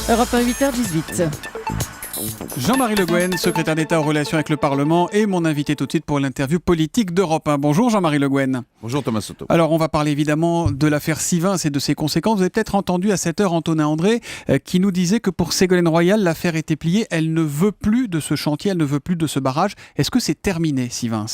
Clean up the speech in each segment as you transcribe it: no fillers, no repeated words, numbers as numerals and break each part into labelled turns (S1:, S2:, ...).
S1: Europe 1, 8h18.
S2: Jean-Marie Le Guen, secrétaire d'État aux relations avec le Parlement, est mon invité tout de suite pour l'interview politique d'Europe 1. Bonjour Jean-Marie Le Guen.
S3: Bonjour Thomas Soto.
S2: Alors on va parler évidemment de l'affaire Sivins et de ses conséquences. Vous avez peut-être entendu à cette heure Antonin André qui nous disait que pour Ségolène Royal, l'affaire était pliée. Elle ne veut plus de ce chantier, elle ne veut plus de ce barrage. Est-ce que c'est terminé, Sivins ?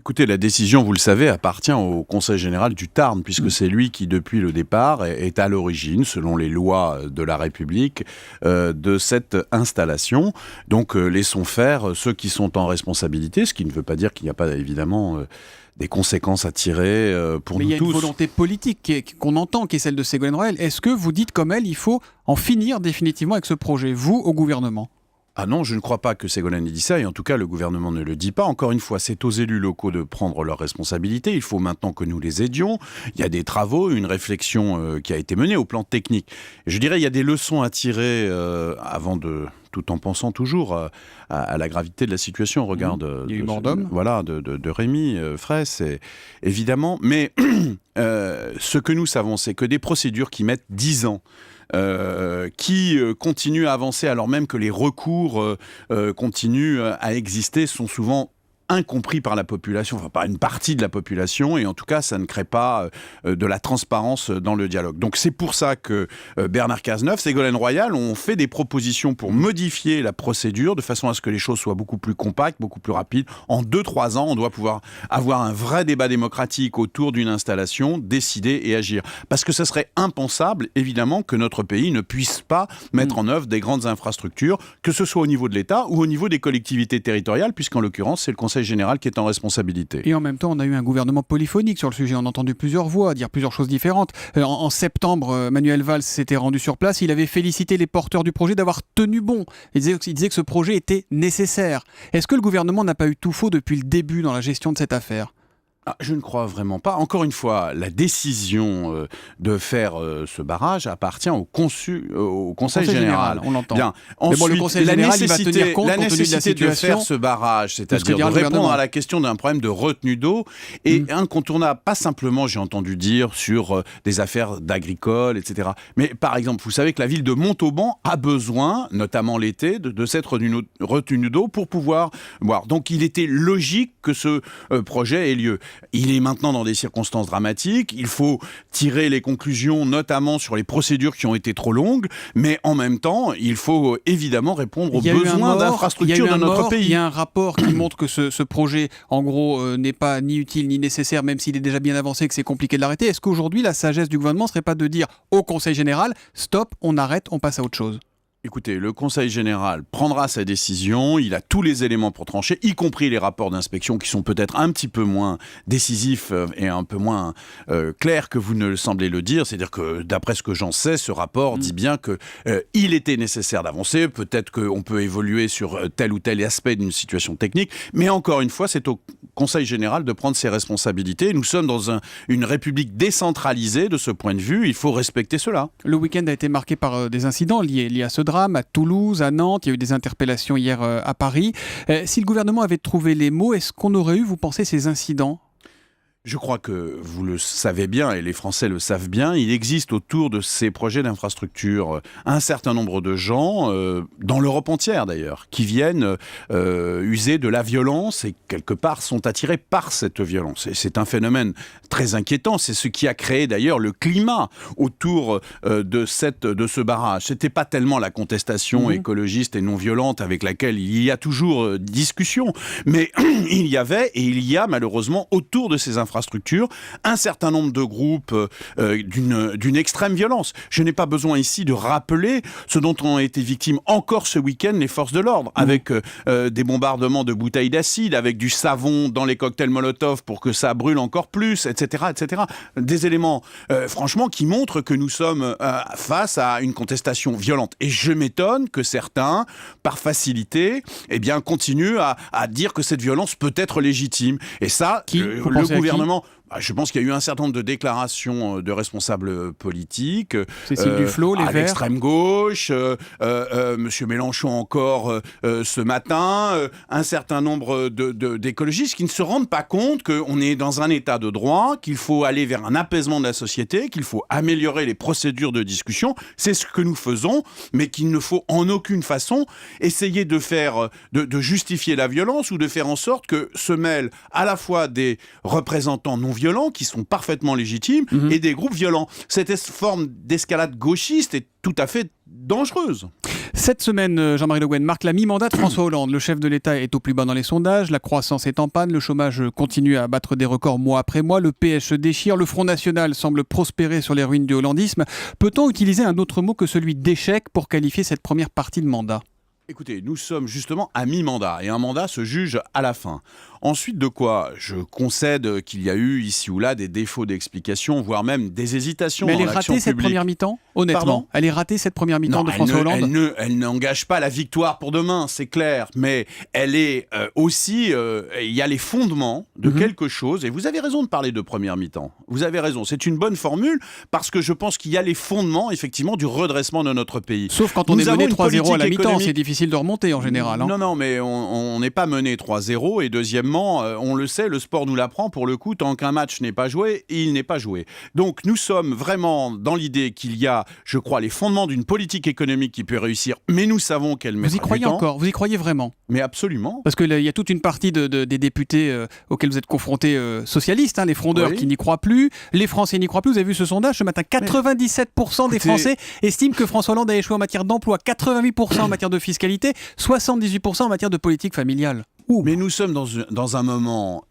S3: Écoutez, la décision, vous le savez, appartient au Conseil général du Tarn, puisque c'est lui qui, depuis le départ, est à l'origine, selon les lois de la République, de cette installation. Donc, laissons faire ceux qui sont en responsabilité, ce qui ne veut pas dire qu'il n'y a pas, évidemment, des conséquences à tirer pour nous tous.
S2: Mais il y a une volonté politique qu'on entend, qui est celle de Ségolène Royal. Est-ce que vous dites comme elle, il faut en finir définitivement avec ce projet, vous, au gouvernement ?
S3: Ah non, je ne crois pas que Ségolène ait dit ça, et en tout cas, le gouvernement ne le dit pas. Encore une fois, c'est aux élus locaux de prendre leurs responsabilités. Il faut maintenant que nous les aidions. Il y a des travaux, une réflexion qui a été menée au plan technique. Et je dirais, il y a des leçons à tirer avant de... tout en pensant toujours à la gravité de la situation. Regarde,
S2: il y a eu mort d'homme.
S3: Voilà, de Rémi Fraisse, évidemment. Mais ce que nous savons, c'est que des procédures qui mettent 10 ans, qui continuent à avancer alors même que les recours continuent à exister, sont souvent incompris par la population, enfin par une partie de la population, et en tout cas ça ne crée pas de la transparence dans le dialogue. Donc c'est pour ça que Bernard Cazeneuve, Ségolène Royal ont fait des propositions pour modifier la procédure de façon à ce que les choses soient beaucoup plus compactes, beaucoup plus rapides. En 2-3 ans, on doit pouvoir avoir un vrai débat démocratique autour d'une installation, décider et agir. Parce que ce serait impensable, évidemment, que notre pays ne puisse pas mettre en œuvre des grandes infrastructures, que ce soit au niveau de l'État ou au niveau des collectivités territoriales, puisqu'en l'occurrence, c'est le Conseil général qui est en responsabilité.
S2: Et en même temps, on a eu un gouvernement polyphonique sur le sujet. On a entendu plusieurs voix dire plusieurs choses différentes. En septembre, Manuel Valls s'était rendu sur place. Il avait félicité les porteurs du projet d'avoir tenu bon. Il disait que ce projet était nécessaire. Est-ce que le gouvernement n'a pas eu tout faux depuis le début dans la gestion de cette affaire ?
S3: Je ne crois vraiment pas. Encore une fois, la décision de faire ce barrage appartient au Conseil général.
S2: On l'entend.
S3: Bien.
S2: Ensuite, mais bon, le Conseil général, il va tenir compte
S3: la nécessité
S2: de
S3: faire ce barrage, c'est-à-dire de répondre à la question d'un problème de retenue d'eau, est incontournable. Pas simplement, j'ai entendu dire, sur des affaires d'agricole, etc. Mais par exemple, vous savez que la ville de Montauban a besoin, notamment l'été, de cette retenue d'eau pour pouvoir boire. Donc il était logique que ce projet ait lieu. Il est maintenant dans des circonstances dramatiques, il faut tirer les conclusions notamment sur les procédures qui ont été trop longues, mais en même temps, il faut évidemment répondre aux besoins d'infrastructures de notre pays.
S2: Il y a un rapport qui montre que ce projet, en gros, n'est pas ni utile ni nécessaire, même s'il est déjà bien avancé et que c'est compliqué de l'arrêter. Est-ce qu'aujourd'hui, la sagesse du gouvernement ne serait pas de dire au Conseil général, stop, on arrête, on passe à autre chose ?
S3: Écoutez, le Conseil général prendra sa décision, il a tous les éléments pour trancher, y compris les rapports d'inspection qui sont peut-être un petit peu moins décisifs et un peu moins clairs que vous ne semblez le dire. C'est-à-dire que, d'après ce que j'en sais, ce rapport dit bien qu'il était nécessaire d'avancer, peut-être qu'on peut évoluer sur tel ou tel aspect d'une situation technique, mais encore une fois, c'est au Conseil général de prendre ses responsabilités. Nous sommes dans une république décentralisée de ce point de vue, il faut respecter cela.
S2: Le week-end a été marqué par des incidents liés à ce drame, à Toulouse, à Nantes, il y a eu des interpellations hier à Paris. Si le gouvernement avait trouvé les mots, est-ce qu'on aurait eu, vous pensez, ces incidents ?
S3: Je crois que vous le savez bien, et les Français le savent bien, il existe autour de ces projets d'infrastructure un certain nombre de gens, dans l'Europe entière d'ailleurs, qui viennent user de la violence et quelque part sont attirés par cette violence. Et c'est un phénomène très inquiétant, c'est ce qui a créé d'ailleurs le climat autour de ce barrage. C'était pas tellement la contestation écologiste et non violente avec laquelle il y a toujours discussion, mais il y avait et il y a malheureusement autour de ces infrastructures un certain nombre de groupes d'une extrême violence. Je n'ai pas besoin ici de rappeler ce dont ont été victimes encore ce week-end les forces de l'ordre, avec des bombardements de bouteilles d'acide, avec du savon dans les cocktails Molotov pour que ça brûle encore plus, etc. etc. Des éléments, franchement, qui montrent que nous sommes face à une contestation violente. Et je m'étonne que certains, par facilité, continuent à dire que cette violence peut être légitime. Et ça, le gouvernement Je pense qu'il y a eu un certain nombre de déclarations de responsables politiques.
S2: Cécile Duflot, les
S3: à
S2: Verts.
S3: l'extrême gauche, Monsieur Mélenchon encore ce matin, un certain nombre d'écologistes qui ne se rendent pas compte qu'on est dans un état de droit, qu'il faut aller vers un apaisement de la société, qu'il faut améliorer les procédures de discussion. C'est ce que nous faisons, mais qu'il ne faut en aucune façon essayer de faire, de justifier la violence ou de faire en sorte que se mêlent à la fois des représentants non violents qui sont parfaitement légitimes et des groupes violents. Cette forme d'escalade gauchiste est tout à fait dangereuse.
S2: Cette semaine, Jean-Marie Le Guen marque la mi-mandat de François Hollande. Le chef de l'État est au plus bas dans les sondages, la croissance est en panne, le chômage continue à battre des records mois après mois, le PS se déchire, le Front National semble prospérer sur les ruines du hollandisme. Peut-on utiliser un autre mot que celui d'échec pour qualifier cette première partie de mandat ?
S3: Écoutez, nous sommes justement à mi-mandat et un mandat se juge à la fin. Ensuite de quoi, je concède qu'il y a eu ici ou là des défauts d'explication, voire même des hésitations dans l'action publique.
S2: Mais elle est ratée cette première mi-temps, honnêtement.
S3: Pardon ?
S2: Elle est ratée cette première mi-temps de François Hollande.
S3: Elle n'engage pas la victoire pour demain, c'est clair. Mais elle est aussi, il y a les fondements de quelque chose. Et vous avez raison de parler de première mi-temps. Vous avez raison, c'est une bonne formule parce que je pense qu'il y a les fondements effectivement du redressement de notre pays.
S2: Sauf quand on est mené 3-0 à la mi-temps, c'est difficile de remonter en général.
S3: Non, mais on n'est pas mené 3-0 et deuxièmement, on le sait, le sport nous l'apprend, pour le coup, tant qu'un match n'est pas joué, il n'est pas joué. Donc nous sommes vraiment dans l'idée qu'il y a, je crois, les fondements d'une politique économique qui peut réussir, mais nous savons qu'elle mettra du temps.
S2: Vous y croyez encore ? Vous y croyez vraiment ?
S3: Mais absolument.
S2: Parce qu'il y a toute une partie des députés auxquels vous êtes confrontés, socialistes, les frondeurs, qui n'y croient plus, les Français n'y croient plus. Vous avez vu ce sondage ce matin, 97% des Français estiment que François Hollande a échoué en matière d'emploi, 88% en matière de fiscalité, 78% en matière de politique familiale.
S3: Mais nous sommes dans un moment,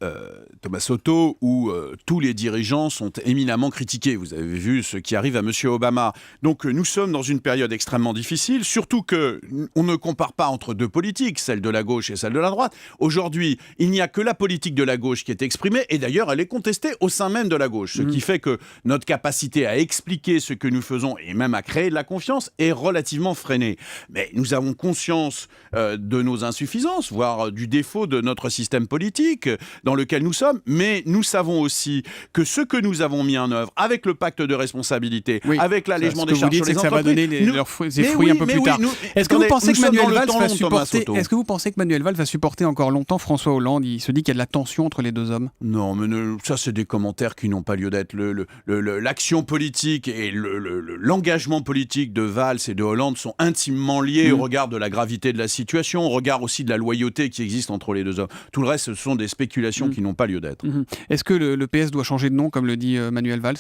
S3: Thomas Soto, où tous les dirigeants sont éminemment critiqués. Vous avez vu ce qui arrive à M. Obama. Donc nous sommes dans une période extrêmement difficile, surtout qu'on ne compare pas entre deux politiques, celle de la gauche et celle de la droite. Aujourd'hui, il n'y a que la politique de la gauche qui est exprimée, et d'ailleurs elle est contestée au sein même de la gauche, ce qui fait que notre capacité à expliquer ce que nous faisons, et même à créer de la confiance, est relativement freinée. Mais nous avons conscience de nos insuffisances, voire du défaut de notre système politique dans lequel nous sommes, mais nous savons aussi que ce que nous avons mis en œuvre avec le pacte de responsabilité, avec l'allègement des charges sur les entreprises,
S2: ça va donner leurs fruits un peu plus tard. Est-ce que vous pensez que Manuel Valls va supporter encore longtemps François Hollande ? Il se dit qu'il y a de la tension entre les deux hommes.
S3: Non, mais ça c'est des commentaires qui n'ont pas lieu d'être. L'action politique et l'engagement politique de Valls et de Hollande sont intimement liés au regard de la gravité de la situation, au regard aussi de la loyauté qui existe entre les deux hommes. Tout le reste, ce sont des spéculations qui n'ont pas lieu d'être.
S2: Est-ce que le PS doit changer de nom, comme le dit Manuel Valls ?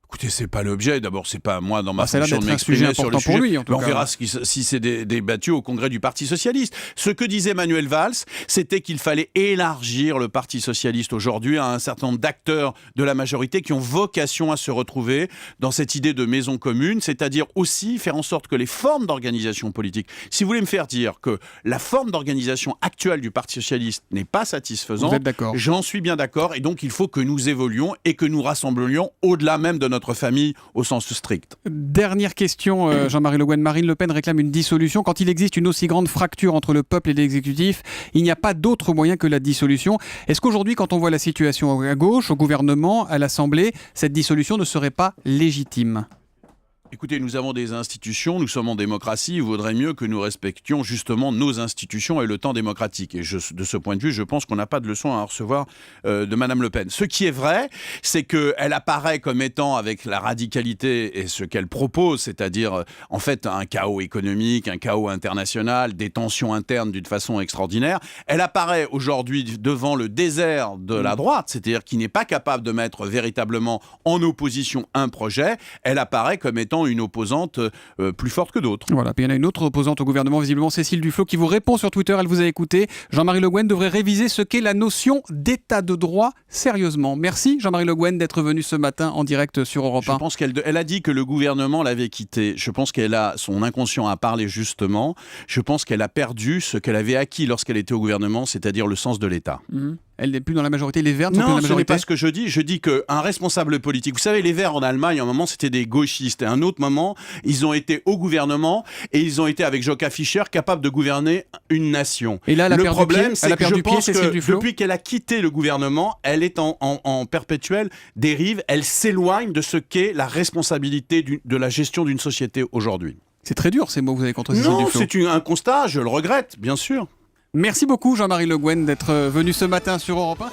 S3: Écoutez, c'est pas l'objet. D'abord, c'est pas moi dans ma fonction de
S2: m'exprimer sur le sujet. Pour lui, en tout
S3: cas. On verra
S2: si
S3: c'est débattu au congrès du Parti socialiste. Ce que disait Manuel Valls, c'était qu'il fallait élargir le Parti socialiste aujourd'hui à un certain nombre d'acteurs de la majorité qui ont vocation à se retrouver dans cette idée de maison commune, c'est-à-dire aussi faire en sorte que les formes d'organisation politique. Si vous voulez me faire dire que la forme d'organisation actuelle du Parti socialiste n'est pas satisfaisante,
S2: vous êtes d'accord ?
S3: J'en suis bien d'accord, et donc il faut que nous évoluions et que nous rassemblions au-delà même de notre famille au sens strict.
S2: Dernière question, Jean-Marie Le Guen. Marine Le Pen réclame une dissolution. Quand il existe une aussi grande fracture entre le peuple et l'exécutif, il n'y a pas d'autre moyen que la dissolution. Est-ce qu'aujourd'hui, quand on voit la situation à gauche, au gouvernement, à l'Assemblée, cette dissolution ne serait pas légitime ?
S3: Écoutez, nous avons des institutions, nous sommes en démocratie, il vaudrait mieux que nous respections justement nos institutions et le temps démocratique. Et de ce point de vue, je pense qu'on n'a pas de leçon à recevoir de Madame Le Pen. Ce qui est vrai, c'est qu'elle apparaît comme étant, avec la radicalité et ce qu'elle propose, c'est-à-dire en fait un chaos économique, un chaos international, des tensions internes d'une façon extraordinaire, elle apparaît aujourd'hui devant le désert de la droite, c'est-à-dire qui n'est pas capable de mettre véritablement en opposition un projet, elle apparaît comme étant une opposante plus forte que d'autres.
S2: Voilà, puis il y en a une autre opposante au gouvernement, visiblement Cécile Duflot, qui vous répond sur Twitter, elle vous a écouté. Jean-Marie Le Guen devrait réviser ce qu'est la notion d'état de droit sérieusement. Merci Jean-Marie Le Guen d'être venu ce matin en direct sur Europe 1.
S3: Je pense qu'elle a dit que le gouvernement l'avait quitté. Je pense qu'elle a son inconscient à parler justement. Je pense qu'elle a perdu ce qu'elle avait acquis lorsqu'elle était au gouvernement, c'est-à-dire le sens de l'État.
S2: Elle n'est plus dans la majorité. Les Verts ne sont plus dans
S3: Non,
S2: la
S3: ce n'est
S2: majorité.
S3: pas ce que je dis. Je dis qu'un responsable politique, vous savez, les Verts en Allemagne, à un moment, c'était des gauchistes. Et à un autre moment, ils ont été au gouvernement et ils ont été, avec Joschka Fischer, capables de gouverner une nation.
S2: Et là, elle a
S3: le
S2: perdu
S3: problème,
S2: pied.
S3: c'est
S2: Elle a
S3: que je
S2: perdu pied,
S3: pense
S2: Cécile
S3: que
S2: Duflot.
S3: depuis qu'elle a quitté le gouvernement, elle est en perpétuelle dérive. Elle s'éloigne de ce qu'est la responsabilité de la gestion d'une société aujourd'hui.
S2: C'est très dur ces mots que vous avez contre Cécile
S3: Non,
S2: Duflot.
S3: c'est un constat, je le regrette, bien sûr.
S2: Merci beaucoup Jean-Marie Le Guen d'être venu ce matin sur Europe 1.